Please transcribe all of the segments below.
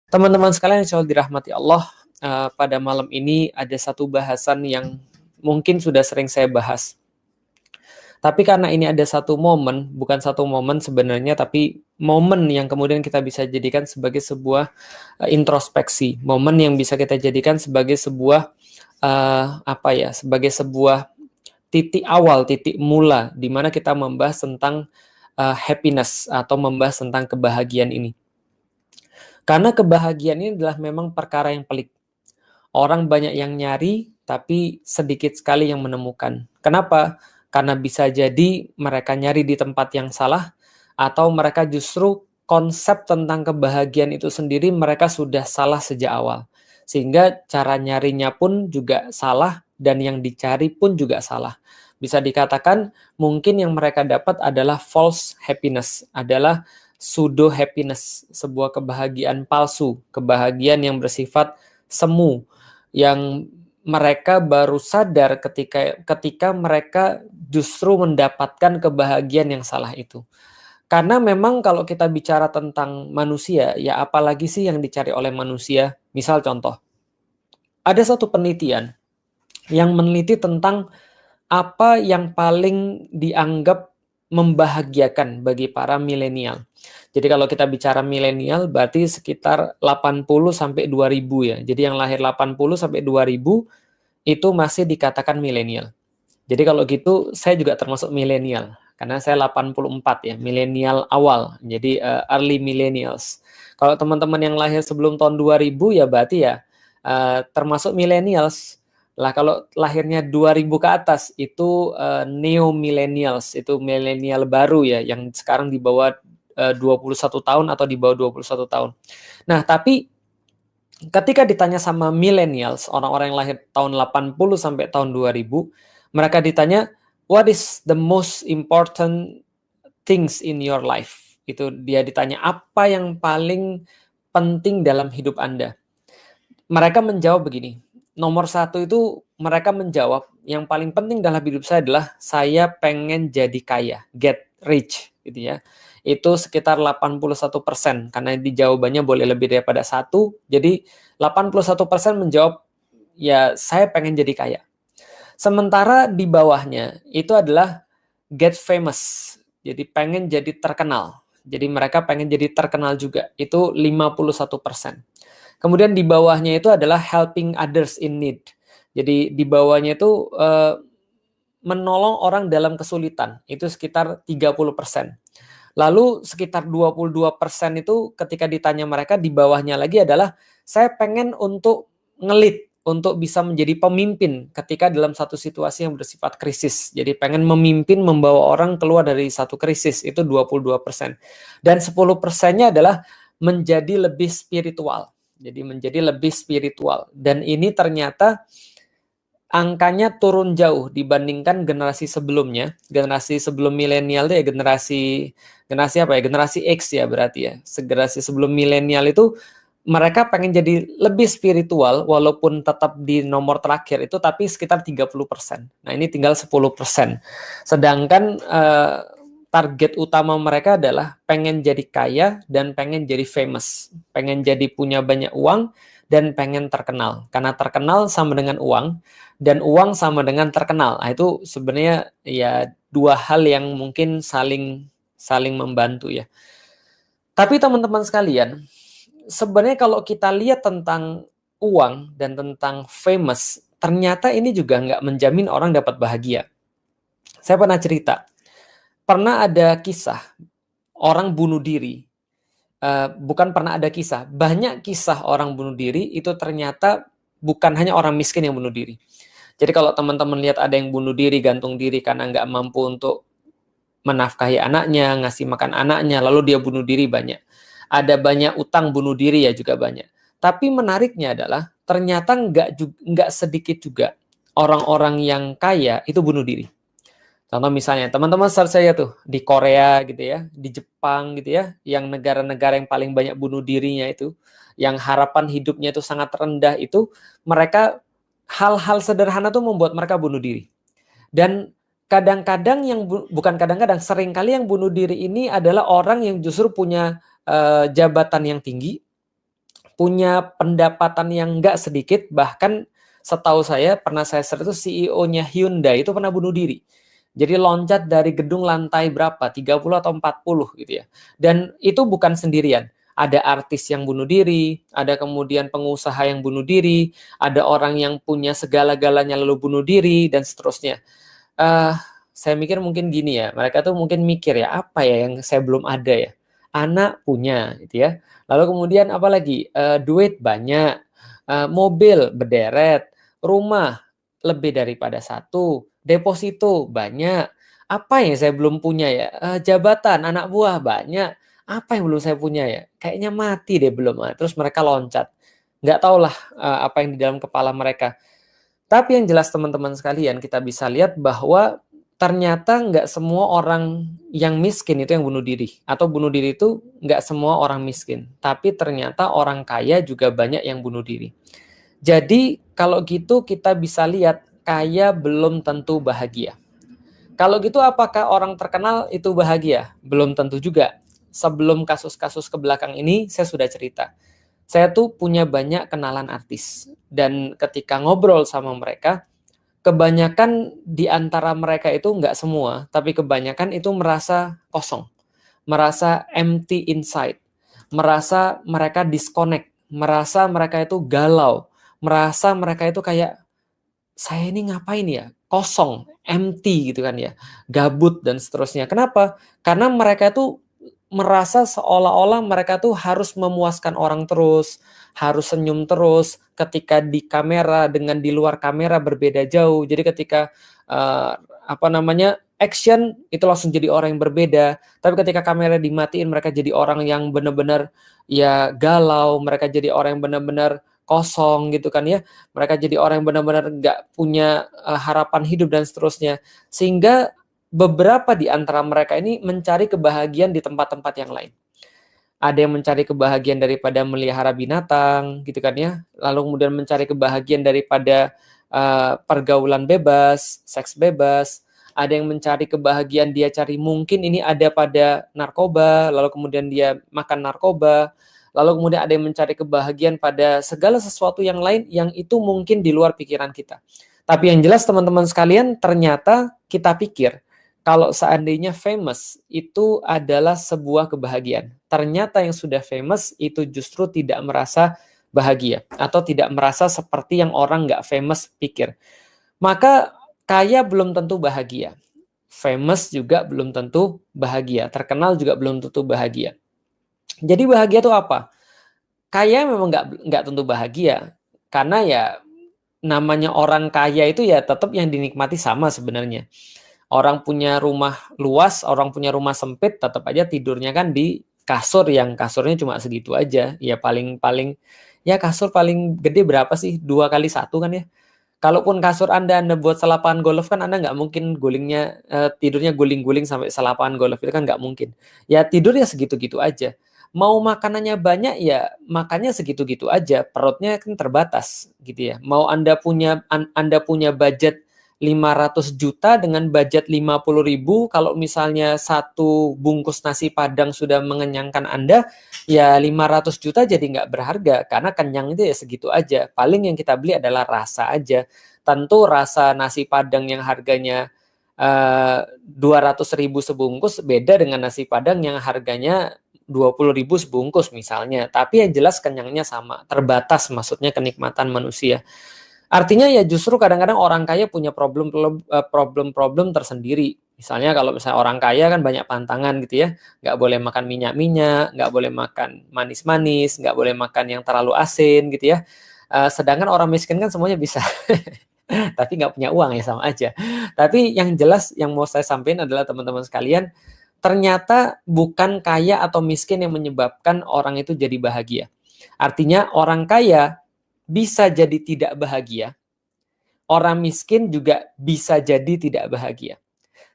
Teman-teman sekalian yang selalu dirahmati Allah, pada malam ini ada satu bahasan yang mungkin sudah sering saya bahas. Tapi karena ini ada satu momen, bukan satu momen sebenarnya, tapi momen yang kemudian kita bisa jadikan sebagai sebuah introspeksi, momen yang bisa kita jadikan sebagai sebuah sebagai sebuah titik awal, titik mula di mana kita membahas tentang happiness atau membahas tentang kebahagiaan ini. Karena kebahagiaan ini adalah memang perkara yang pelik. Orang banyak yang nyari, tapi sedikit sekali yang menemukan. Kenapa? Karena bisa jadi mereka nyari di tempat yang salah, atau mereka justru konsep tentang kebahagiaan itu sendiri mereka sudah salah sejak awal. Sehingga cara nyarinya pun juga salah, dan yang dicari pun juga salah. Bisa dikatakan mungkin yang mereka dapat adalah false happiness, adalah pseudo happiness, sebuah kebahagiaan palsu, kebahagiaan yang bersifat semu, yang mereka baru sadar ketika mereka justru mendapatkan kebahagiaan yang salah itu. Karena memang kalau kita bicara tentang manusia, ya apalagi sih yang dicari oleh manusia? Misal contoh, ada satu penelitian yang meneliti tentang apa yang paling dianggap membahagiakan bagi para milenial. Jadi kalau kita bicara milenial berarti sekitar 80 sampai 2000 ya. Jadi yang lahir 80 sampai 2000 itu masih dikatakan milenial. Jadi kalau gitu saya juga termasuk milenial karena saya 84 ya, milenial awal. Jadi early millennials. Kalau teman-teman yang lahir sebelum tahun 2000 ya berarti ya termasuk millennials. Lah kalau lahirnya 2000 ke atas itu neo millennials, itu milenial baru ya yang sekarang di bawah 21 tahun atau di bawah 21 tahun. Nah, tapi ketika ditanya sama millennials, orang-orang yang lahir tahun 80 sampai tahun 2000, mereka ditanya, what is the most important things in your life? Itu dia ditanya, apa yang paling penting dalam hidup Anda? Mereka menjawab begini, nomor satu itu mereka menjawab, yang paling penting dalam hidup saya adalah saya pengen jadi kaya, get rich, gitu ya. Itu sekitar 81%, karena di jawabannya boleh lebih daripada satu, jadi 81% menjawab, ya saya pengen jadi kaya. Sementara di bawahnya itu adalah get famous, jadi pengen jadi terkenal. Jadi mereka pengen jadi terkenal juga, itu 51%. Kemudian di bawahnya itu adalah helping others in need. Jadi di bawahnya itu menolong orang dalam kesulitan, itu sekitar 30%. Lalu sekitar 22% itu ketika ditanya mereka di bawahnya lagi adalah saya pengen untuk ngelit, untuk bisa menjadi pemimpin ketika dalam satu situasi yang bersifat krisis. Jadi pengen memimpin, membawa orang keluar dari satu krisis, itu 22%. Dan 10%-nya adalah menjadi lebih spiritual. Jadi menjadi lebih spiritual. Dan ini ternyata angkanya turun jauh dibandingkan generasi sebelumnya. Generasi sebelum milenial itu ya generasi X ya berarti ya. Generasi sebelum milenial itu mereka pengen jadi lebih spiritual walaupun tetap di nomor terakhir itu, tapi sekitar 30%. Nah, ini tinggal 10%. Sedangkan target utama mereka adalah pengen jadi kaya dan pengen jadi famous, pengen jadi punya banyak uang dan pengen terkenal. Karena terkenal sama dengan uang dan uang sama dengan terkenal. Nah, itu sebenarnya ya dua hal yang mungkin saling membantu ya. Tapi teman-teman sekalian, sebenarnya kalau kita lihat tentang uang dan tentang famous, ternyata ini juga nggak menjamin orang dapat bahagia. Saya pernah cerita, pernah ada kisah orang bunuh diri. Bukan pernah ada kisah, banyak kisah orang bunuh diri itu ternyata bukan hanya orang miskin yang bunuh diri. Jadi kalau teman-teman lihat ada yang bunuh diri, gantung diri karena nggak mampu untuk menafkahi anaknya, ngasih makan anaknya, lalu dia bunuh diri banyak. Ada banyak utang bunuh diri ya juga banyak. Tapi menariknya adalah ternyata nggak sedikit juga orang-orang yang kaya itu bunuh diri. Contoh misalnya, teman-teman search saya tuh, di Korea gitu ya, di Jepang gitu ya, yang negara-negara yang paling banyak bunuh dirinya itu, yang harapan hidupnya itu sangat rendah itu, mereka hal-hal sederhana tuh membuat mereka bunuh diri. Dan kadang-kadang bukan kadang-kadang, seringkali yang bunuh diri ini adalah orang yang justru punya jabatan yang tinggi, punya pendapatan yang nggak sedikit, bahkan setahu saya pernah saya search itu CEO-nya Hyundai itu pernah bunuh diri. Jadi loncat dari gedung lantai berapa, 30 atau 40 gitu ya. Dan itu bukan sendirian. Ada artis yang bunuh diri, ada kemudian pengusaha yang bunuh diri, ada orang yang punya segala-galanya lalu bunuh diri, dan seterusnya. Eh, saya mikir mungkin gini ya, mereka tuh mungkin mikir ya, apa ya yang saya belum ada ya? Anak punya gitu ya. Lalu kemudian apa lagi? Duit banyak, mobil berderet, rumah lebih daripada satu, deposito banyak. Apa yang saya belum punya ya? Jabatan, anak buah banyak. Apa yang belum saya punya ya? Kayaknya mati deh belum. Terus mereka loncat. Nggak tahulah apa yang di dalam kepala mereka. Tapi yang jelas teman-teman sekalian, kita bisa lihat bahwa ternyata nggak semua orang yang miskin itu yang bunuh diri. Atau bunuh diri itu nggak semua orang miskin. Tapi ternyata orang kaya juga banyak yang bunuh diri. Jadi kalau gitu kita bisa lihat kaya belum tentu bahagia. Kalau gitu apakah orang terkenal itu bahagia? Belum tentu juga. Sebelum kasus-kasus ke belakang ini saya sudah cerita. Saya tuh punya banyak kenalan artis. Dan ketika ngobrol sama mereka, kebanyakan di antara mereka itu nggak semua, tapi kebanyakan itu merasa kosong. Merasa empty inside. Merasa mereka disconnect. Merasa mereka itu galau. Merasa mereka itu kayak, saya ini ngapain ya? Kosong, empty gitu kan ya. Gabut dan seterusnya. Kenapa? Karena mereka itu merasa seolah-olah mereka tuh harus memuaskan orang terus, harus senyum terus, ketika di kamera dengan di luar kamera berbeda jauh. Jadi ketika action itu langsung jadi orang yang berbeda, tapi ketika kamera dimatiin mereka jadi orang yang benar-benar ya galau, mereka jadi orang yang benar-benar kosong gitu kan ya. Mereka jadi orang yang benar-benar nggak punya harapan hidup dan seterusnya. Sehingga beberapa di antara mereka ini mencari kebahagiaan di tempat-tempat yang lain. Ada yang mencari kebahagiaan daripada melihara binatang, gitu kan ya. Lalu kemudian mencari kebahagiaan daripada pergaulan bebas, seks bebas. Ada yang mencari kebahagiaan dia cari mungkin ini ada pada narkoba, lalu kemudian dia makan narkoba. Lalu kemudian ada yang mencari kebahagiaan pada segala sesuatu yang lain yang itu mungkin di luar pikiran kita. Tapi yang jelas teman-teman sekalian, ternyata kita pikir kalau seandainya famous itu adalah sebuah kebahagiaan. Ternyata yang sudah famous itu justru tidak merasa bahagia atau tidak merasa seperti yang orang nggak famous pikir. Maka kaya belum tentu bahagia. Famous juga belum tentu bahagia. Terkenal juga belum tentu bahagia. Jadi bahagia itu apa? Kaya memang nggak tentu bahagia. Karena ya namanya orang kaya itu ya tetap yang dinikmati sama sebenarnya. Orang punya rumah luas, orang punya rumah sempit, tetap aja tidurnya kan di kasur yang kasurnya cuma segitu aja. Ya paling ya kasur paling gede berapa sih? 2x1 kan ya. Kalaupun kasur Anda buat selapangan golf kan Anda nggak mungkin tidurnya guling-guling sampai selapangan golf itu kan nggak mungkin. Ya tidurnya segitu-gitu aja. Mau makanannya banyak ya makannya segitu-gitu aja. Perutnya kan terbatas gitu ya. Mau Anda punya budget 500 juta dengan budget 50.000, kalau misalnya satu bungkus nasi Padang sudah mengenyangkan Anda, ya 500 juta jadi nggak berharga, karena kenyang itu ya segitu aja. Paling yang kita beli adalah rasa aja. Tentu rasa nasi Padang yang harganya 200.000 sebungkus beda dengan nasi Padang yang harganya 20.000 sebungkus misalnya. Tapi yang jelas kenyangnya sama, terbatas maksudnya kenikmatan manusia. Artinya ya justru kadang-kadang orang kaya punya problem-problem tersendiri. Misalnya kalau misalnya orang kaya kan banyak pantangan gitu ya. Nggak boleh makan minyak-minyak, nggak boleh makan manis-manis, nggak boleh makan yang terlalu asin gitu ya. Sedangkan orang miskin kan semuanya bisa. Tapi nggak punya uang ya sama aja. Tapi yang jelas yang mau saya sampaikan adalah teman-teman sekalian, ternyata bukan kaya atau miskin yang menyebabkan orang itu jadi bahagia. Artinya orang kaya bisa jadi tidak bahagia, orang miskin juga bisa jadi tidak bahagia.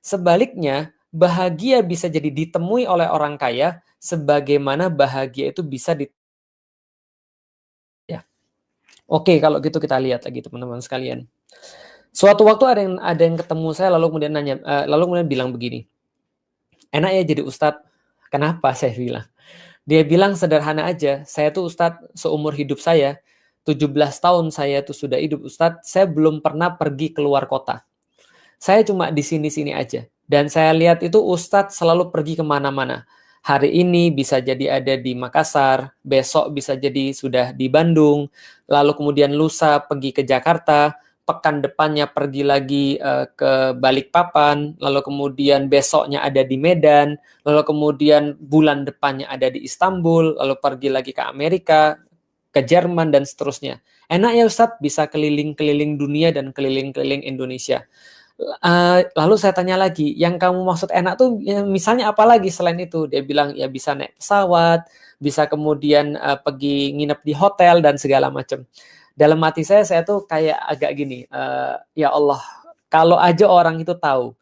Sebaliknya, bahagia bisa jadi ditemui oleh orang kaya, sebagaimana bahagia itu bisa ya. Oke, kalau gitu kita lihat lagi teman-teman sekalian. Suatu waktu ada yang ketemu saya lalu kemudian bilang begini, enak ya jadi ustadz. Kenapa saya bilang? Dia bilang sederhana aja, saya tuh Ustadz seumur hidup saya, 17 tahun saya tuh sudah hidup Ustadz, saya belum pernah pergi keluar kota. Saya cuma di sini-sini aja. Dan saya lihat itu Ustadz selalu pergi kemana-mana. Hari ini bisa jadi ada di Makassar, besok bisa jadi sudah di Bandung, lalu kemudian lusa pergi ke Jakarta, pekan depannya pergi lagi ke Balikpapan, lalu kemudian besoknya ada di Medan, lalu kemudian bulan depannya ada di Istanbul, lalu pergi lagi ke Amerika, ke Jerman, dan seterusnya. Enak ya Ustadz, bisa keliling-keliling dunia dan keliling-keliling Indonesia. Lalu saya tanya lagi, yang kamu maksud enak tuh ya, misalnya apa lagi selain itu? Dia bilang ya bisa naik pesawat, bisa kemudian pergi nginep di hotel dan segala macam. Dalam hati saya tuh kayak agak gini, ya Allah, kalau aja orang itu tahu.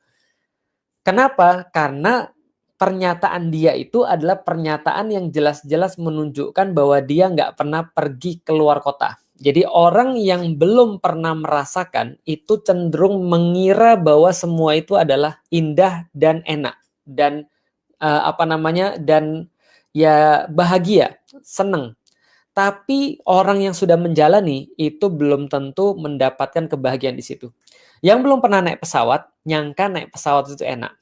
Kenapa? Karena pernyataan dia itu adalah pernyataan yang jelas-jelas menunjukkan bahwa dia nggak pernah pergi keluar kota. Jadi orang yang belum pernah merasakan itu cenderung mengira bahwa semua itu adalah indah dan enak dan dan ya bahagia, seneng. Tapi orang yang sudah menjalani itu belum tentu mendapatkan kebahagiaan di situ. Yang belum pernah naik pesawat, nyangka naik pesawat itu enak.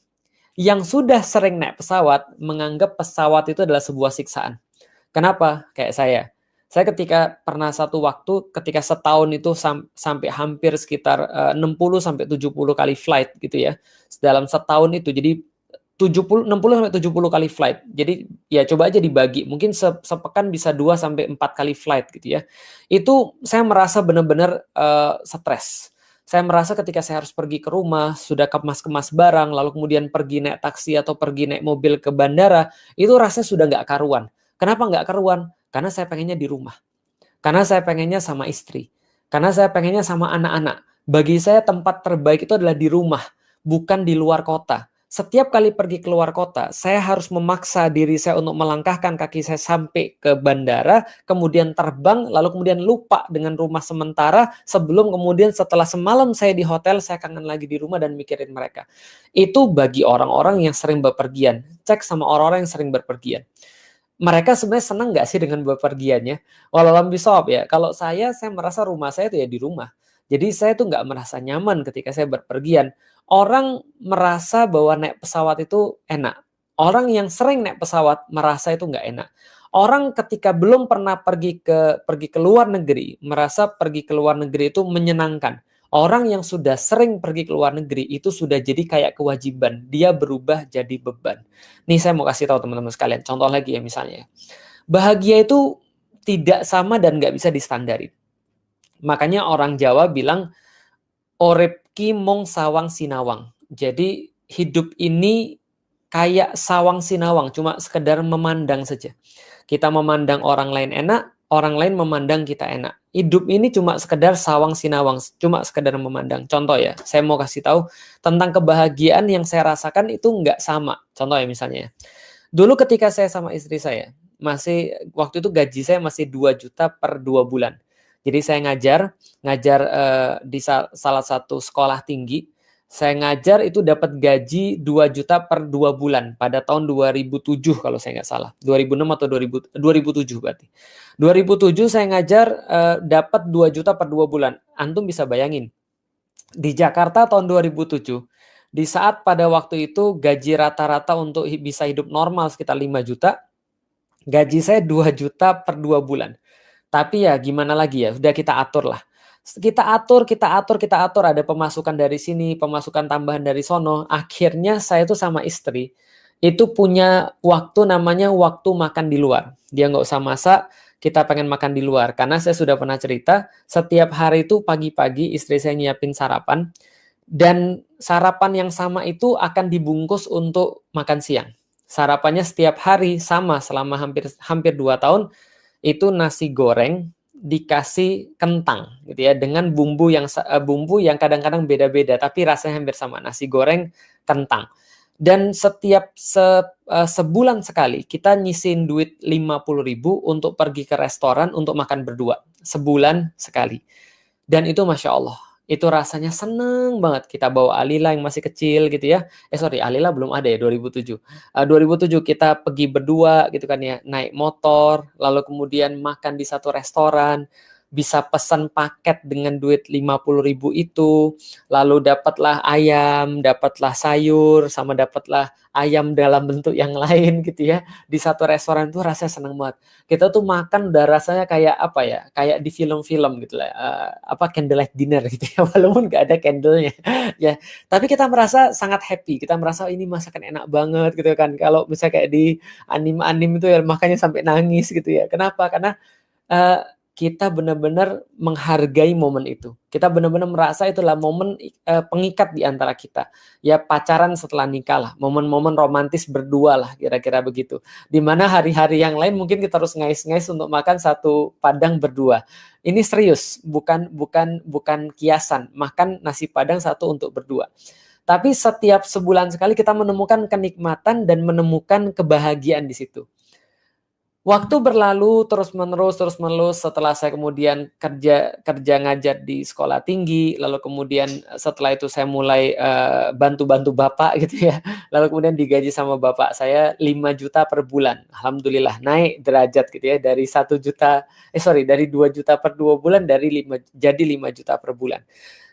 Yang sudah sering naik pesawat, menganggap pesawat itu adalah sebuah siksaan. Kenapa? Kayak saya. Saya ketika pernah satu waktu, ketika setahun itu sampai hampir sekitar 60-70 kali flight gitu ya. Dalam setahun itu, jadi 60-70 kali flight. Jadi ya coba aja dibagi, mungkin sepekan bisa 2-4 kali flight gitu ya. Itu saya merasa benar-benar stres. Saya merasa ketika saya harus pergi ke rumah, sudah kemas-kemas barang, lalu kemudian pergi naik taksi atau pergi naik mobil ke bandara, itu rasanya sudah nggak karuan. Kenapa nggak karuan? Karena saya pengennya di rumah. Karena saya pengennya sama istri. Karena saya pengennya sama anak-anak. Bagi saya tempat terbaik itu adalah di rumah, bukan di luar kota. Setiap kali pergi keluar kota, saya harus memaksa diri saya untuk melangkahkan kaki saya sampai ke bandara, kemudian terbang, lalu kemudian lupa dengan rumah sementara, sebelum kemudian setelah semalam saya di hotel, saya kangen lagi di rumah dan mikirin mereka. Itu bagi orang-orang yang sering bepergian. Cek sama orang-orang yang sering bepergian. Mereka sebenarnya senang nggak sih dengan bepergiannya? Walau bisawab ya, kalau saya merasa rumah saya itu ya di rumah. Jadi saya tuh nggak merasa nyaman ketika saya berpergian. Orang merasa bahwa naik pesawat itu enak. Orang yang sering naik pesawat merasa itu nggak enak. Orang ketika belum pernah pergi ke luar negeri, merasa pergi ke luar negeri itu menyenangkan. Orang yang sudah sering pergi ke luar negeri itu sudah jadi kayak kewajiban. Dia berubah jadi beban. Nih saya mau kasih tahu teman-teman sekalian. Contoh lagi ya misalnya. Bahagia itu tidak sama dan nggak bisa distandarin. Makanya orang Jawa bilang, Orep ki mong sawang sinawang. Jadi hidup ini kayak sawang sinawang, cuma sekedar memandang saja. Kita memandang orang lain enak, orang lain memandang kita enak. Hidup ini cuma sekedar sawang sinawang, cuma sekedar memandang. Contoh ya, saya mau kasih tahu tentang kebahagiaan yang saya rasakan itu nggak sama. Contoh ya misalnya, dulu ketika saya sama istri saya, waktu itu gaji saya masih 2 juta per 2 bulan. Jadi saya ngajar di salah satu sekolah tinggi. Saya ngajar itu dapat gaji 2 juta per 2 bulan pada tahun 2007 kalau saya nggak salah. 2006 atau 2007 berarti. 2007 saya ngajar dapat 2 juta per 2 bulan. Antum bisa bayangin. Di Jakarta tahun 2007, di saat pada waktu itu gaji rata-rata untuk bisa hidup normal sekitar 5 juta, gaji saya 2 juta per 2 bulan. Tapi ya gimana lagi ya, udah kita atur lah. Kita atur, ada pemasukan dari sini, pemasukan tambahan dari sono. Akhirnya saya tuh sama istri, itu punya waktu namanya waktu makan di luar. Dia nggak usah masak, kita pengen makan di luar. Karena saya sudah pernah cerita, setiap hari itu pagi-pagi istri saya nyiapin sarapan. Dan sarapan yang sama itu akan dibungkus untuk makan siang. Sarapannya setiap hari sama selama hampir 2 tahun, itu nasi goreng dikasih kentang gitu ya, dengan bumbu yang kadang-kadang beda-beda tapi rasanya hampir sama, nasi goreng kentang. Dan setiap sebulan sekali kita nyisin duit 50.000 untuk pergi ke restoran untuk makan berdua, sebulan sekali. Dan itu Masya Allah, itu rasanya seneng banget. Kita bawa Alila yang masih kecil gitu ya. Alila belum ada ya 2007. 2007 kita pergi berdua gitu kan ya, naik motor, lalu kemudian makan di satu restoran, bisa pesan paket dengan duit 50.000 itu, lalu dapatlah ayam, dapatlah sayur, sama dapatlah ayam dalam bentuk yang lain gitu ya. Di satu restoran tuh rasanya seneng banget. Kita tuh makan udah rasanya kayak apa ya, kayak di film-film gitu lah, candlelight dinner gitu ya, walaupun nggak ada candlenya ya, tapi kita merasa sangat happy, kita merasa ini masakan enak banget gitu kan. Kalau misalnya kayak di anime-anime itu ya makanya sampai nangis gitu ya. Kenapa? Karena uh, kita benar-benar menghargai momen itu. Kita benar-benar merasa itulah momen pengikat di antara kita. Ya pacaran setelah nikah lah, momen-momen romantis berdua lah, kira-kira begitu. Dimana hari-hari yang lain mungkin kita harus ngais-ngais untuk makan satu padang berdua. Ini serius, bukan kiasan. Makan nasi padang satu untuk berdua. Tapi setiap sebulan sekali kita menemukan kenikmatan dan menemukan kebahagiaan di situ. Waktu berlalu terus-menerus setelah saya kemudian kerja ngajar di sekolah tinggi, lalu kemudian setelah itu saya mulai bantu-bantu bapak gitu ya. Lalu kemudian digaji sama bapak saya 5 juta per bulan. Alhamdulillah naik derajat gitu ya, dari 2 juta per 2 bulan jadi 5 juta per bulan.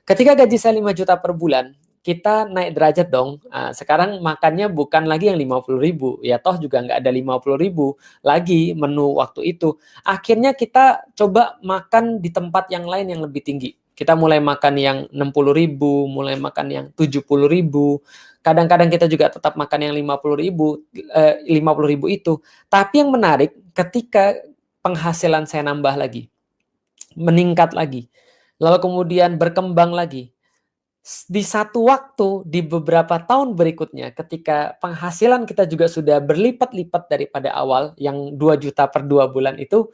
Ketika gaji saya 5 juta per bulan, kita naik derajat dong. Sekarang makannya bukan lagi yang 50.000, ya toh juga nggak ada 50.000 lagi menu waktu itu. Akhirnya kita coba makan di tempat yang lain yang lebih tinggi. Kita mulai makan yang 60.000, mulai makan yang 70.000. Kadang-kadang kita juga tetap makan yang 50.000 itu. Tapi yang menarik ketika penghasilan saya nambah lagi, meningkat lagi, lalu kemudian berkembang lagi. Di satu waktu, di beberapa tahun berikutnya, ketika penghasilan kita juga sudah berlipat-lipat daripada awal, yang 2 juta per 2 bulan itu,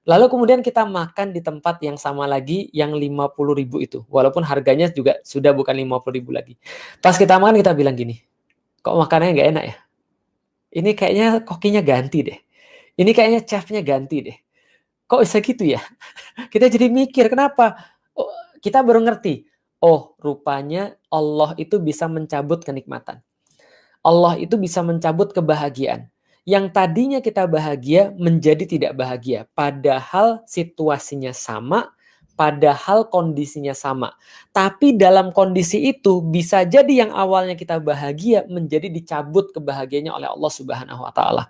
lalu kemudian kita makan di tempat yang sama lagi, yang 50.000 itu. Walaupun harganya juga sudah bukan 50.000 lagi. Pas kita makan, kita bilang gini, kok makanannya nggak enak ya? Ini kayaknya kokinya ganti deh. Ini kayaknya chefnya ganti deh. Kok bisa gitu ya? Kita jadi mikir, kenapa? Oh, kita baru ngerti. Oh, rupanya Allah itu bisa mencabut kenikmatan. Allah itu bisa mencabut kebahagiaan. Yang tadinya kita bahagia menjadi tidak bahagia. Padahal situasinya sama, padahal kondisinya sama. Tapi dalam kondisi itu bisa jadi yang awalnya kita bahagia menjadi dicabut kebahagiaannya oleh Allah Subhanahu wa taala.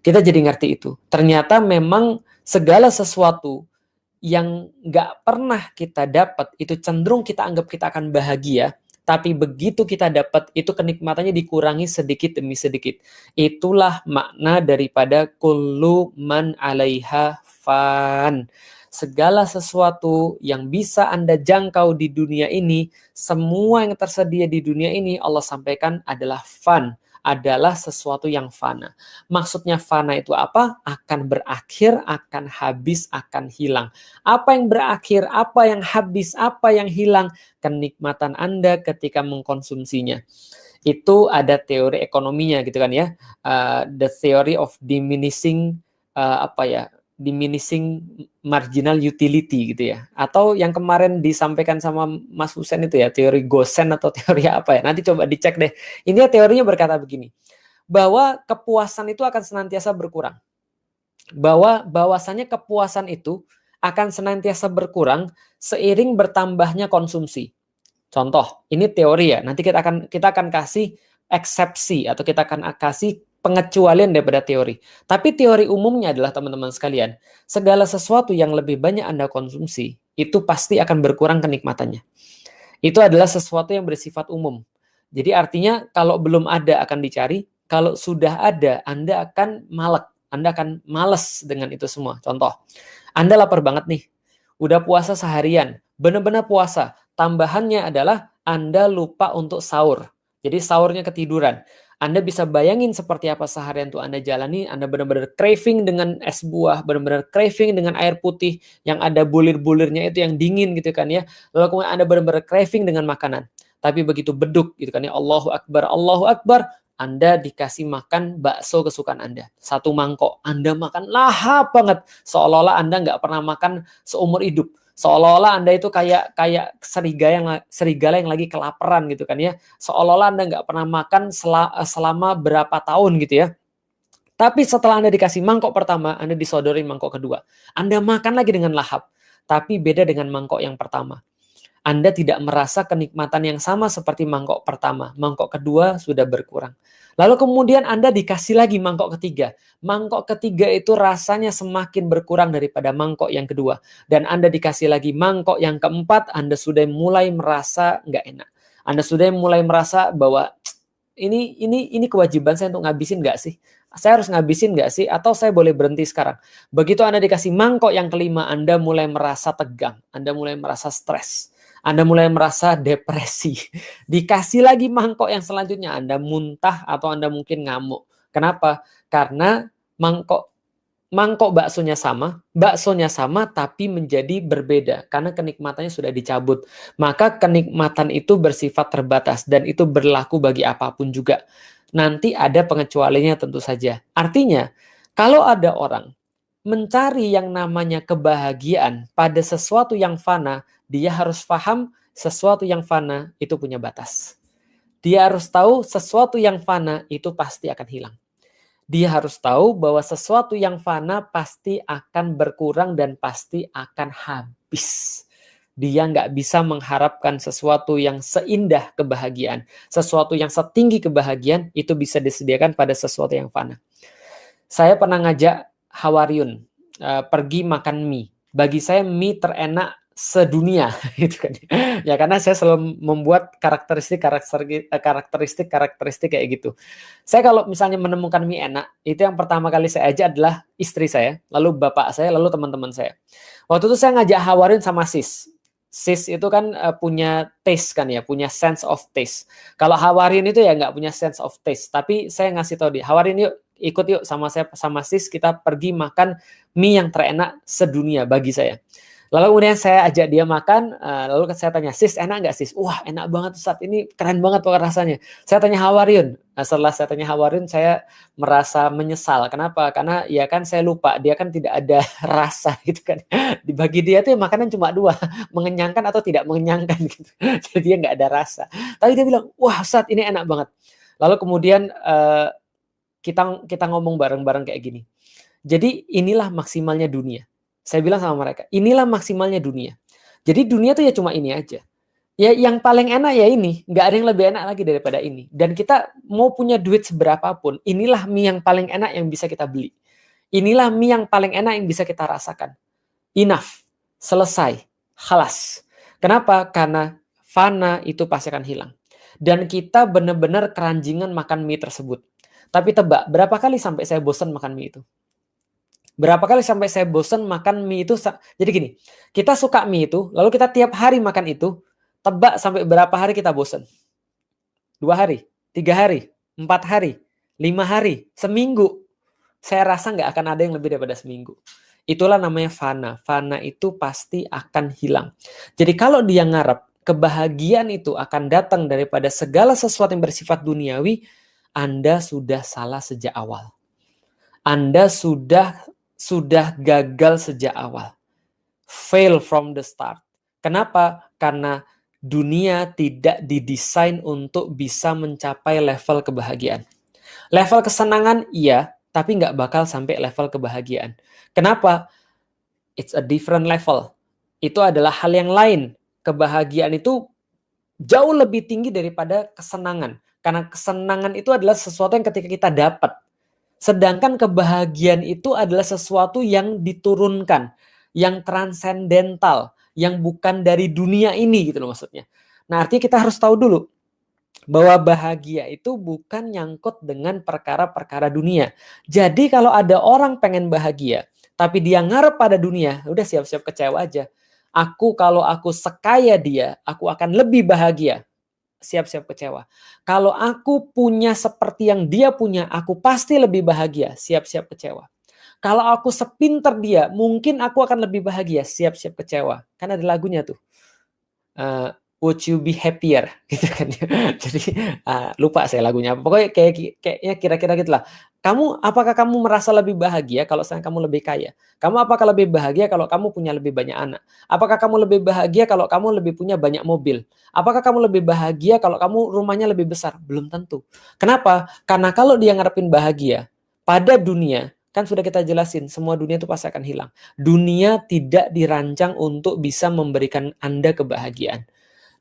Kita jadi ngerti itu. Ternyata memang segala sesuatu yang nggak pernah kita dapat, itu cenderung kita anggap kita akan bahagia, tapi begitu kita dapat, itu kenikmatannya dikurangi sedikit demi sedikit. Itulah makna daripada kullu man 'alaiha fan. Segala sesuatu yang bisa Anda jangkau di dunia ini, semua yang tersedia di dunia ini, Allah sampaikan adalah fan, adalah sesuatu yang fana. Maksudnya fana itu apa? Akan berakhir, akan habis, akan hilang. Apa yang berakhir, apa yang habis, apa yang hilang? Kenikmatan Anda ketika mengkonsumsinya. Itu ada teori ekonominya gitu kan ya. The theory of diminishing diminishing marginal utility gitu ya. Atau yang kemarin disampaikan sama Mas Husen itu ya, teori Gosen atau teori apa ya. Nanti coba dicek deh. Ini teorinya berkata begini, bahwa kepuasan itu akan senantiasa berkurang. Bahwasanya kepuasan itu akan senantiasa berkurang seiring bertambahnya konsumsi. Contoh, ini teori ya. Nanti kita akan kasih eksepsi atau kita akan kasih pengecualian daripada teori. Tapi teori umumnya adalah teman-teman sekalian, segala sesuatu yang lebih banyak Anda konsumsi, itu pasti akan berkurang kenikmatannya. Itu adalah sesuatu yang bersifat umum. Jadi artinya kalau belum ada akan dicari, kalau sudah ada Anda akan malek, Anda akan males dengan itu semua. Contoh, Anda lapar banget nih, udah puasa seharian, benar-benar puasa. Tambahannya adalah Anda lupa untuk sahur. Jadi sahurnya ketiduran. Anda bisa bayangin seperti apa seharian tuh Anda jalani, Anda benar-benar craving dengan es buah, benar-benar craving dengan air putih yang ada bulir-bulirnya itu yang dingin gitu kan ya. Lalu kemudian Anda benar-benar craving dengan makanan. Tapi begitu beduk gitu kan ya, Allahu Akbar, Anda dikasih makan bakso kesukaan Anda. 1 mangkok, Anda makan lahap banget. Seolah-olah Anda nggak pernah makan seumur hidup. Seolah-olah Anda itu kayak serigala yang lagi kelaparan gitu kan ya. Seolah-olah Anda nggak pernah makan selama berapa tahun gitu ya. Tapi setelah Anda dikasih mangkok pertama, Anda disodori mangkok kedua. Anda makan lagi dengan lahap. Tapi beda dengan mangkok yang pertama. Anda tidak merasa kenikmatan yang sama seperti mangkok pertama. Mangkok kedua sudah berkurang. Lalu kemudian Anda dikasih lagi mangkok ketiga. Mangkok ketiga itu rasanya semakin berkurang daripada mangkok yang kedua. Dan Anda dikasih lagi mangkok yang keempat, Anda sudah mulai merasa nggak enak. Anda sudah mulai merasa bahwa ini kewajiban saya untuk ngabisin nggak sih? Saya harus ngabisin nggak sih? Atau saya boleh berhenti sekarang? Begitu Anda dikasih mangkok yang kelima, Anda mulai merasa tegang. Anda mulai merasa stres. Anda mulai merasa depresi. Dikasih lagi mangkok yang selanjutnya, Anda muntah atau Anda mungkin ngamuk. Kenapa? Karena mangkok baksonya sama tapi menjadi berbeda karena kenikmatannya sudah dicabut. Maka kenikmatan itu bersifat terbatas dan itu berlaku bagi apapun juga. Nanti ada pengecualiannya tentu saja. Artinya, kalau ada orang mencari yang namanya kebahagiaan pada sesuatu yang fana, dia harus paham sesuatu yang fana itu punya batas. Dia harus tahu sesuatu yang fana itu pasti akan hilang. Dia harus tahu bahwa sesuatu yang fana pasti akan berkurang dan pasti akan habis. Dia nggak bisa mengharapkan sesuatu yang seindah kebahagiaan. Sesuatu yang setinggi kebahagiaan itu bisa disediakan pada sesuatu yang fana. Saya pernah ngajak Hawariun pergi makan mie. Bagi saya mie terenak sedunia gitu kan. Ya karena saya selalu membuat karakteristik kayak gitu. Saya kalau misalnya menemukan mie enak, itu yang pertama kali saya ajak adalah istri saya, lalu bapak saya, lalu teman-teman saya. Waktu itu saya ngajak Hawariun sama Sis. Sis itu kan punya taste kan ya, punya sense of taste. Kalau Hawariun itu ya nggak punya sense of taste, tapi saya ngasih tahu dia, Hawariun yuk ikut yuk sama saya sama Sis, kita pergi makan mie yang terenak sedunia bagi saya. Lalu kemudian saya ajak dia makan, lalu saya tanya, Sis enak nggak Sis? Wah enak banget Ustaz, ini keren banget pokoknya rasanya. Saya tanya Hawariun, nah setelah saya tanya Hawariun saya merasa menyesal. Kenapa? Karena ya kan saya lupa, dia kan tidak ada rasa gitu kan. Bagi dia tuh makanan cuma dua, mengenyangkan atau tidak mengenyangkan gitu. Jadi dia nggak ada rasa. Tapi dia bilang, wah Ustaz ini enak banget. Lalu kemudian kita ngomong bareng-bareng kayak gini. Jadi inilah maksimalnya dunia. Saya bilang sama mereka, inilah maksimalnya dunia. Jadi dunia tuh ya cuma ini aja. Ya yang paling enak ya ini, nggak ada yang lebih enak lagi daripada ini. Dan kita mau punya duit seberapapun, inilah mie yang paling enak yang bisa kita beli. Inilah mie yang paling enak yang bisa kita rasakan. Enough, selesai, khalas. Kenapa? Karena fana itu pasti akan hilang. Dan kita benar-benar keranjingan makan mie tersebut. Tapi tebak, berapa kali sampai saya bosan makan mie itu? Berapa kali sampai saya bosan makan mie itu? Jadi gini, kita suka mie itu, lalu kita tiap hari makan itu, tebak sampai berapa hari kita bosan? 2 hari, 3 hari, 4 hari, 5 hari, seminggu. Saya rasa nggak akan ada yang lebih daripada seminggu. Itulah namanya fana. Fana itu pasti akan hilang. Jadi kalau dia ngarep kebahagiaan itu akan datang daripada segala sesuatu yang bersifat duniawi, Anda sudah salah sejak awal. Anda sudah gagal sejak awal. Fail from the start. Kenapa? Karena dunia tidak didesain untuk bisa mencapai level kebahagiaan. Level kesenangan iya, tapi nggak bakal sampai level kebahagiaan. Kenapa? It's a different level. Itu adalah hal yang lain. Kebahagiaan itu jauh lebih tinggi daripada kesenangan. Karena kesenangan itu adalah sesuatu yang ketika kita dapat. Sedangkan kebahagiaan itu adalah sesuatu yang diturunkan, yang transendental, yang bukan dari dunia ini gitu loh maksudnya. Nah, artinya kita harus tahu dulu bahwa bahagia itu bukan nyangkut dengan perkara-perkara dunia. Jadi kalau ada orang pengen bahagia, tapi dia ngarep pada dunia, udah siap-siap kecewa aja. Kalau aku sekaya dia, aku akan lebih bahagia. Siap-siap kecewa. Kalau aku punya seperti yang dia punya, aku pasti lebih bahagia. Siap-siap kecewa. Kalau aku sepinter dia, mungkin aku akan lebih bahagia. Siap-siap kecewa. Kan ada lagunya tuh. would you be happier gitu kan ya. Jadi lupa saya lagunya. Pokoknya kayaknya kira-kira gitulah. Apakah kamu merasa lebih bahagia kalau sekarang kamu lebih kaya? Kamu apakah lebih bahagia kalau kamu punya lebih banyak anak? Apakah kamu lebih bahagia kalau kamu lebih punya banyak mobil? Apakah kamu lebih bahagia kalau kamu rumahnya lebih besar? Belum tentu. Kenapa? Karena kalau dia ngarepin bahagia pada dunia, kan sudah kita jelasin, semua dunia itu pasti akan hilang. Dunia tidak dirancang untuk bisa memberikan Anda kebahagiaan.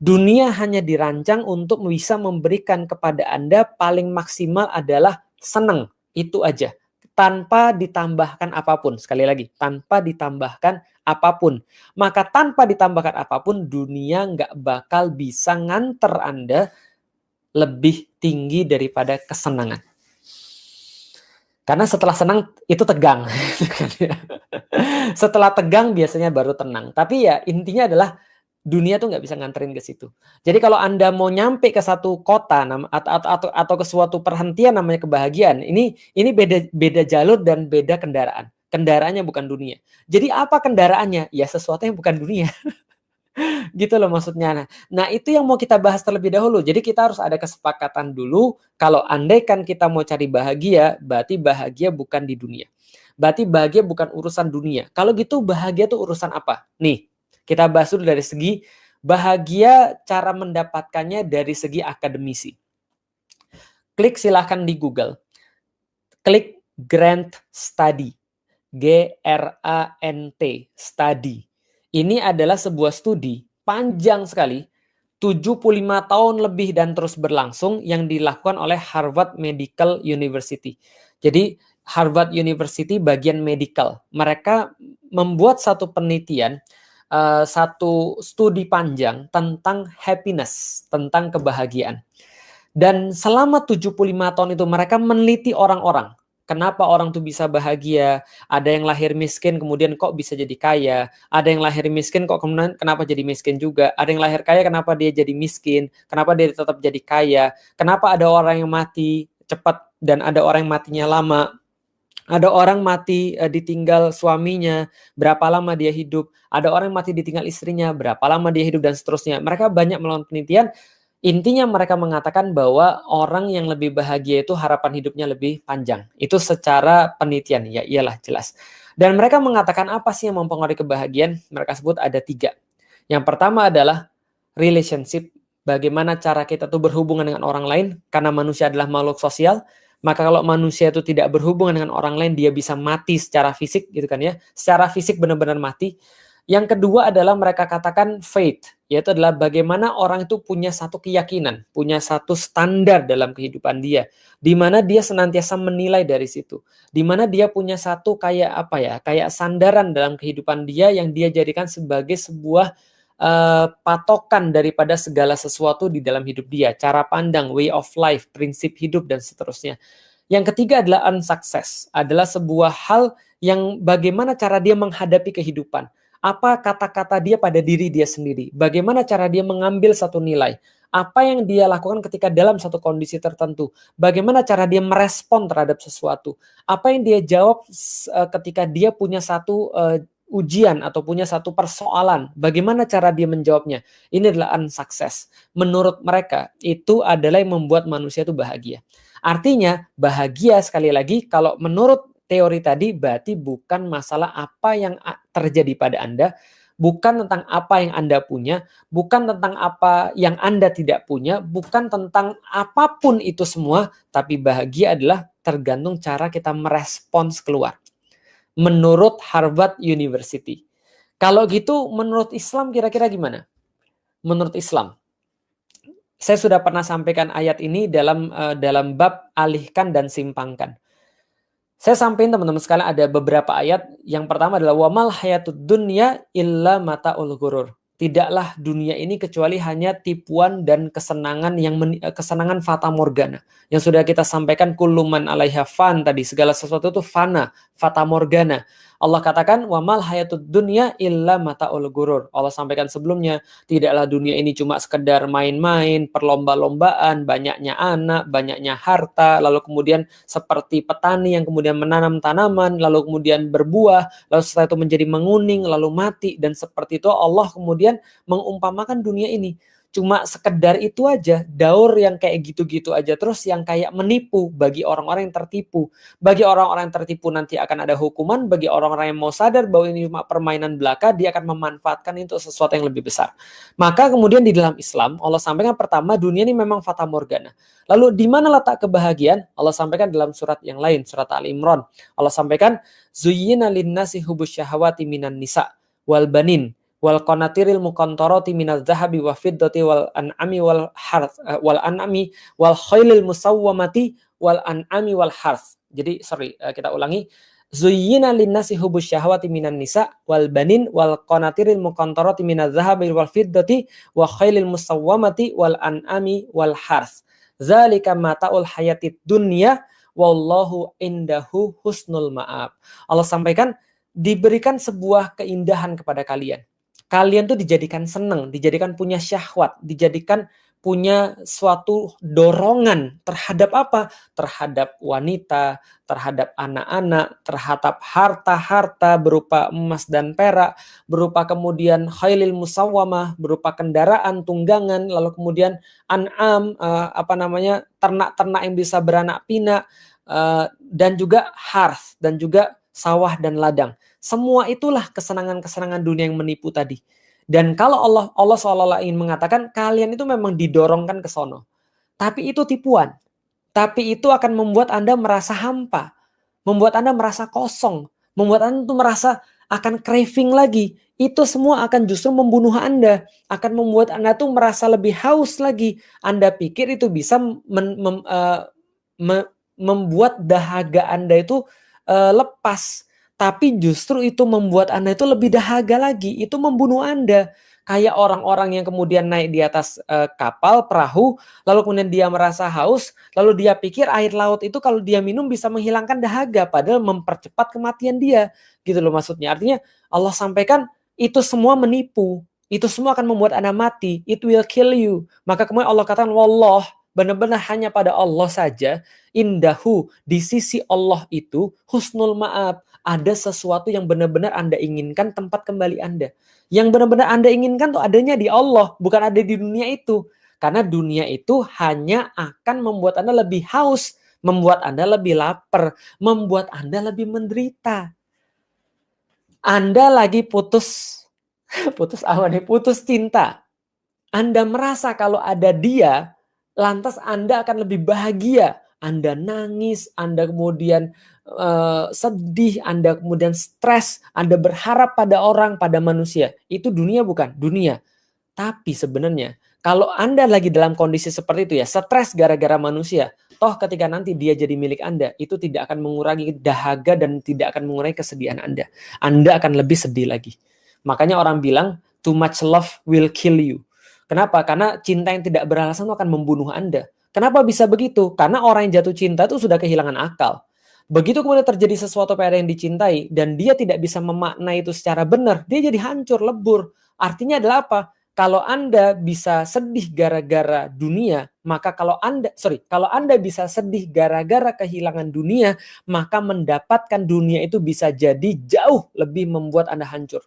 Dunia hanya dirancang untuk bisa memberikan kepada Anda paling maksimal adalah senang. Itu aja. Tanpa ditambahkan apapun. Sekali lagi, tanpa ditambahkan apapun. Maka tanpa ditambahkan apapun, dunia nggak bakal bisa nganter Anda lebih tinggi daripada kesenangan. Karena setelah senang, itu tegang. Setelah tegang, biasanya baru tenang. Tapi ya, intinya adalah dunia tuh nggak bisa nganterin ke situ. Jadi kalau Anda mau nyampe ke satu kota atau ke suatu perhentian namanya kebahagiaan, ini beda jalur dan beda kendaraan. Kendaraannya bukan dunia. Jadi apa kendaraannya? Ya sesuatu yang bukan dunia. Gitu loh maksudnya. Nah, itu yang mau kita bahas terlebih dahulu. Jadi kita harus ada kesepakatan dulu kalau andaikan kita mau cari bahagia, berarti bahagia bukan di dunia. Berarti bahagia bukan urusan dunia. Kalau gitu bahagia itu urusan apa? Nih, kita bahas dulu dari segi bahagia, cara mendapatkannya dari segi akademisi. Klik silahkan di Google. Klik Grant Study. Grant Study. Ini adalah sebuah studi panjang sekali, 75 tahun lebih dan terus berlangsung yang dilakukan oleh Harvard Medical University. Jadi Harvard University bagian medical. Mereka membuat satu penelitian, satu studi panjang tentang happiness, tentang kebahagiaan. Dan selama 75 tahun itu mereka meneliti orang-orang. Kenapa orang tuh bisa bahagia? Ada yang lahir miskin kemudian kok bisa jadi kaya? Ada yang lahir miskin kok kemudian kenapa jadi miskin juga? Ada yang lahir kaya kenapa dia jadi miskin? Kenapa dia tetap jadi kaya? Kenapa ada orang yang mati cepat dan ada orang yang matinya lama? Ada orang mati ditinggal suaminya, berapa lama dia hidup? Ada orang yang mati ditinggal istrinya, berapa lama dia hidup dan seterusnya. Mereka banyak melakukan penelitian. Intinya mereka mengatakan bahwa orang yang lebih bahagia itu harapan hidupnya lebih panjang. Itu secara penelitian, ya iyalah jelas. Dan mereka mengatakan apa sih yang mempengaruhi kebahagiaan? Mereka sebut ada 3. Yang pertama adalah relationship. Bagaimana cara kita tuh berhubungan dengan orang lain. Karena manusia adalah makhluk sosial. Maka kalau manusia itu tidak berhubungan dengan orang lain, dia bisa mati secara fisik gitu kan ya. Secara fisik benar-benar mati. Yang kedua adalah mereka katakan faith, yaitu adalah bagaimana orang itu punya satu keyakinan, punya satu standar dalam kehidupan dia, di mana dia senantiasa menilai dari situ, di mana dia punya satu kayak sandaran dalam kehidupan dia yang dia jadikan sebagai sebuah patokan daripada segala sesuatu di dalam hidup dia, cara pandang, way of life, prinsip hidup dan seterusnya. Yang ketiga adalah unsuccess, adalah sebuah hal yang bagaimana cara dia menghadapi kehidupan. Apa kata-kata dia pada diri dia sendiri? Bagaimana cara dia mengambil satu nilai? Apa yang dia lakukan ketika dalam satu kondisi tertentu? Bagaimana cara dia merespon terhadap sesuatu? Apa yang dia jawab ketika dia punya satu ujian atau punya satu persoalan? Bagaimana cara dia menjawabnya? Ini adalah unsuccess. Menurut mereka, itu adalah yang membuat manusia itu bahagia. Artinya, bahagia sekali lagi kalau menurut teori tadi berarti bukan masalah apa yang terjadi pada Anda, bukan tentang apa yang Anda punya, bukan tentang apa yang Anda tidak punya, bukan tentang apapun itu semua, tapi bahagia adalah tergantung cara kita merespons keluar. Menurut Harvard University. Kalau gitu menurut Islam kira-kira gimana? Menurut Islam, saya sudah pernah sampaikan ayat ini dalam bab alihkan dan simpangkan. Saya sampaikan teman-teman sekalian ada beberapa ayat. Yang pertama adalah wamal hayatud dunya illa mataul ghurur. Tidaklah dunia ini kecuali hanya tipuan dan kesenangan kesenangan fata morgana. Yang sudah kita sampaikan kullu man 'alaiha fan tadi, segala sesuatu itu fana, fata morgana. Allah katakan wamal hayatud dunya illa mataul ghurur. Allah sampaikan sebelumnya, tidaklah dunia ini cuma sekedar main-main, perlomba-lombaan, banyaknya anak, banyaknya harta, lalu kemudian seperti petani yang kemudian menanam tanaman, lalu kemudian berbuah, lalu setelah itu menjadi menguning, lalu mati, dan seperti itu Allah kemudian mengumpamakan dunia ini. cuma sekedar itu aja, daur yang kayak gitu-gitu aja, terus yang kayak menipu bagi orang-orang yang tertipu. Bagi orang-orang yang tertipu nanti akan ada hukuman, bagi orang-orang yang mau sadar bahwa ini cuma permainan belaka, dia akan memanfaatkan itu sesuatu yang lebih besar. Maka kemudian di dalam Islam, Allah sampaikan pertama, dunia ini memang fata morgana. Lalu di mana letak kebahagiaan? Allah sampaikan dalam surat yang lain, surat Ali Imran. Allah sampaikan, zuyyina linnasi hubus syahawati minan nisa wal banin wal qanatiril muqantarati minaz zahabi wa fiddati wal an'ami wal harth wal an'ami wal khailil musawwamati wal an'ami wal harth. Jadi kita ulangi. Zuyyina linnasi hubus syahawati minan nisa wal banin wal qanatiril muqantarati minaz zahabi wal fiddati wa khailil musawwamati wal an'ami wal harth. Zalika mata'ul hayatid dunya wallahu indahu husnul ma'ab. Allah sampaikan diberikan sebuah keindahan kepada kalian. Kalian tuh dijadikan senang, dijadikan punya syahwat, dijadikan punya suatu dorongan terhadap apa? Terhadap wanita, terhadap anak-anak, terhadap harta-harta berupa emas dan perak, berupa kemudian khailil musawwamah, berupa kendaraan, tunggangan, lalu kemudian an'am, ternak-ternak yang bisa beranak pinak, dan juga harth, dan juga sawah dan ladang. Semua itulah kesenangan-kesenangan dunia yang menipu tadi. Dan kalau Allah seolah-olah ingin mengatakan kalian itu memang didorongkan ke sono. Tapi itu tipuan. Tapi itu akan membuat Anda merasa hampa. Membuat Anda merasa kosong. Membuat Anda itu merasa akan craving lagi. Itu semua akan justru membunuh Anda. Akan membuat Anda tuh merasa lebih haus lagi. Anda pikir itu bisa membuat dahaga Anda itu lepas. Tapi justru itu membuat Anda itu lebih dahaga lagi. Itu membunuh Anda. Kayak orang-orang yang kemudian naik di atas kapal, perahu, lalu kemudian dia merasa haus, lalu dia pikir air laut itu kalau dia minum bisa menghilangkan dahaga, padahal mempercepat kematian dia. Gitu loh maksudnya. Artinya Allah sampaikan itu semua menipu. Itu semua akan membuat Anda mati. It will kill you. Maka kemudian Allah katakan, wallah, benar-benar hanya pada Allah saja, indahu, di sisi Allah itu, husnul ma'ab, ada sesuatu yang benar-benar Anda inginkan tempat kembali Anda. Yang benar-benar Anda inginkan tuh adanya di Allah, bukan ada di dunia itu. Karena dunia itu hanya akan membuat Anda lebih haus, membuat Anda lebih lapar, membuat Anda lebih menderita. Anda lagi putus cinta. Anda merasa kalau ada dia, lantas Anda akan lebih bahagia. Anda nangis, Anda kemudian sedih, Anda kemudian stres, Anda berharap pada orang, pada manusia. Itu dunia bukan? Dunia. Tapi sebenarnya kalau Anda lagi dalam kondisi seperti itu ya, stres gara-gara manusia, toh ketika nanti dia jadi milik Anda, itu tidak akan mengurangi dahaga dan tidak akan mengurangi kesedihan Anda. Anda akan lebih sedih lagi. Makanya orang bilang, too much love will kill you. Kenapa? Karena cinta yang tidak beralasan akan membunuh Anda. Kenapa bisa begitu? Karena orang yang jatuh cinta itu sudah kehilangan akal. Begitu kemudian terjadi sesuatu pada yang dicintai dan dia tidak bisa memaknai itu secara benar, dia jadi hancur, lebur. Artinya adalah apa? Kalau Anda bisa sedih gara-gara dunia, maka kalau Anda bisa sedih gara-gara kehilangan dunia, maka mendapatkan dunia itu bisa jadi jauh lebih membuat Anda hancur.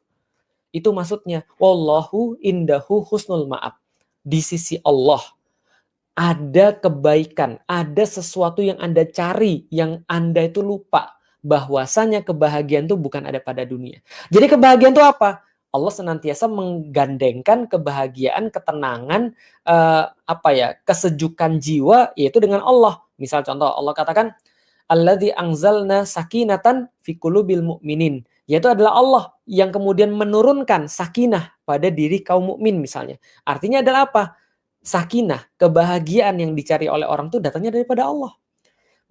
Itu maksudnya, wallahu indahu husnul ma'ab. Di sisi Allah ada kebaikan, ada sesuatu yang Anda cari, yang Anda itu lupa. Bahwasanya kebahagiaan itu bukan ada pada dunia. Jadi kebahagiaan itu apa? Allah senantiasa menggandengkan kebahagiaan, ketenangan, kesejukan jiwa, yaitu dengan Allah. Misal contoh, Allah katakan, alladzi anzalna sakinatan fi qulubil mu'minin. Yaitu adalah Allah yang kemudian menurunkan sakinah pada diri kaum mukmin misalnya. Artinya adalah apa? Sakinah, kebahagiaan yang dicari oleh orang itu datangnya daripada Allah.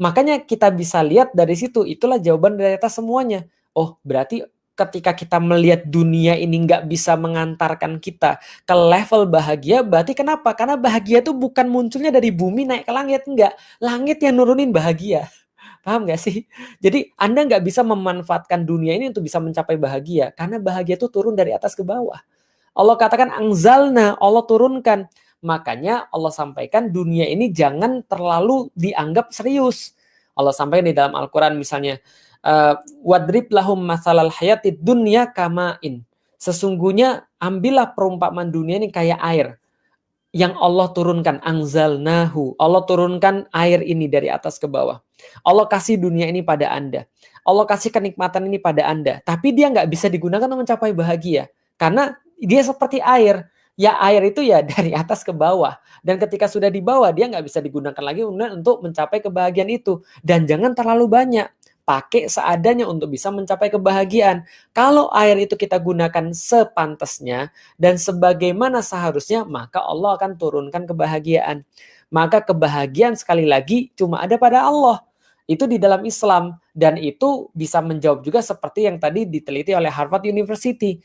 Makanya kita bisa lihat dari situ, itulah jawaban dari atas semuanya. Oh, berarti ketika kita melihat dunia ini nggak bisa mengantarkan kita ke level bahagia, berarti kenapa? Karena bahagia itu bukan munculnya dari bumi naik ke langit, enggak. Langit yang nurunin bahagia. Paham nggak sih? Jadi Anda nggak bisa memanfaatkan dunia ini untuk bisa mencapai bahagia. Karena bahagia itu turun dari atas ke bawah. Allah katakan anzalna, Allah turunkan. Makanya Allah sampaikan dunia ini jangan terlalu dianggap serius. Allah sampaikan di dalam Al-Quran misalnya, wadrib lahum masalal hayatid dunya kamain. Sesungguhnya ambillah perumpamaan dunia ini kayak air. yang Allah turunkan, anzalnahu. Allah turunkan air ini dari atas ke bawah. Allah kasih dunia ini pada Anda. Allah kasih kenikmatan ini pada Anda. Tapi dia nggak bisa digunakan untuk mencapai bahagia. Karena dia seperti air. Ya air itu ya dari atas ke bawah. Dan ketika sudah di bawah, dia nggak bisa digunakan lagi untuk mencapai kebahagiaan itu. Dan jangan terlalu banyak. Pakai seadanya untuk bisa mencapai kebahagiaan. Kalau air itu kita gunakan sepantasnya, dan sebagaimana seharusnya, maka Allah akan turunkan kebahagiaan. Maka kebahagiaan sekali lagi cuma ada pada Allah. Itu di dalam Islam. Dan itu bisa menjawab juga seperti yang tadi diteliti oleh Harvard University.